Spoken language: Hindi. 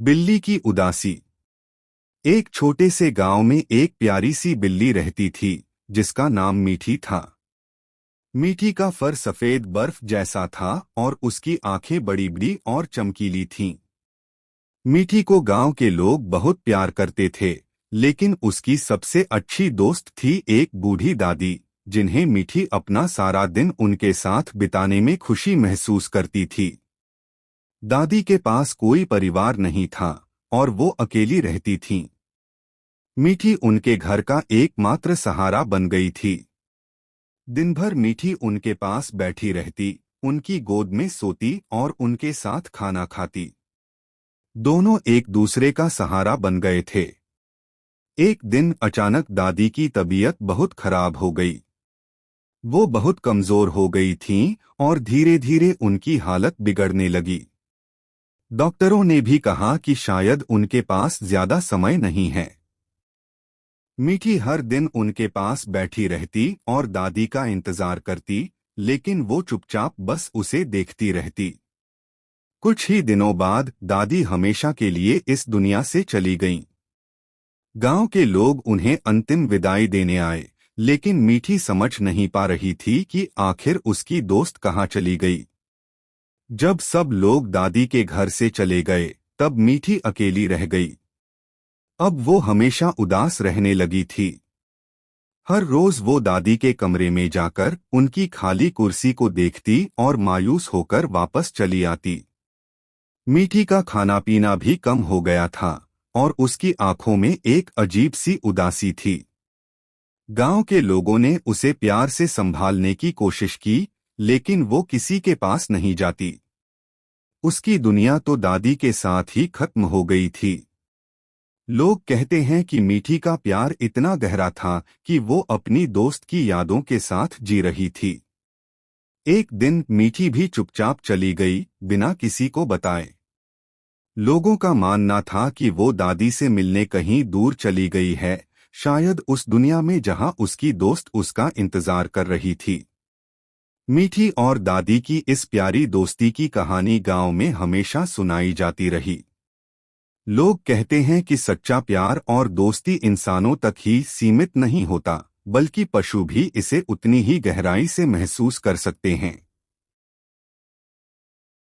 बिल्ली की उदासी। एक छोटे से गांव में एक प्यारी सी बिल्ली रहती थी जिसका नाम मीठी था। मीठी का फर सफेद बर्फ जैसा था और उसकी आंखें बड़ी बड़ी और चमकीली थीं। मीठी को गांव के लोग बहुत प्यार करते थे, लेकिन उसकी सबसे अच्छी दोस्त थी एक बूढ़ी दादी, जिन्हें मीठी अपना सारा दिन उनके साथ बिताने में खुशी महसूस करती थी। दादी के पास कोई परिवार नहीं था और वो अकेली रहती थीं। मीठी उनके घर का एकमात्र सहारा बन गई थी। दिन भर मीठी उनके पास बैठी रहती, उनकी गोद में सोती और उनके साथ खाना खाती। दोनों एक दूसरे का सहारा बन गए थे। एक दिन अचानक दादी की तबीयत बहुत खराब हो गई। वो बहुत कमजोर हो गई थीं और धीरे धीरे उनकी हालत बिगड़ने लगी। डॉक्टरों ने भी कहा कि शायद उनके पास ज्यादा समय नहीं है। मीठी हर दिन उनके पास बैठी रहती और दादी का इंतजार करती, लेकिन वो चुपचाप बस उसे देखती रहती। कुछ ही दिनों बाद दादी हमेशा के लिए इस दुनिया से चली गईं। गांव के लोग उन्हें अंतिम विदाई देने आए, लेकिन मीठी समझ नहीं पा रही थी कि आखिर उसकी दोस्त कहाँ चली गई। जब सब लोग दादी के घर से चले गए, तब मीठी अकेली रह गई। अब वो हमेशा उदास रहने लगी थी। हर रोज वो दादी के कमरे में जाकर उनकी खाली कुर्सी को देखती और मायूस होकर वापस चली आती। मीठी का खाना पीना भी कम हो गया था और उसकी आंखों में एक अजीब सी उदासी थी। गांव के लोगों ने उसे प्यार से संभालने की कोशिश की, लेकिन वो किसी के पास नहीं जाती। उसकी दुनिया तो दादी के साथ ही खत्म हो गई थी। लोग कहते हैं कि मीठी का प्यार इतना गहरा था कि वो अपनी दोस्त की यादों के साथ जी रही थी। एक दिन मीठी भी चुपचाप चली गई, बिना किसी को बताए। लोगों का मानना था कि वो दादी से मिलने कहीं दूर चली गई है, शायद उस दुनिया में जहां उसकी दोस्त उसका इंतजार कर रही थी। मीठी और दादी की इस प्यारी दोस्ती की कहानी गांव में हमेशा सुनाई जाती रही। लोग कहते हैं कि सच्चा प्यार और दोस्ती इंसानों तक ही सीमित नहीं होता, बल्कि पशु भी इसे उतनी ही गहराई से महसूस कर सकते हैं।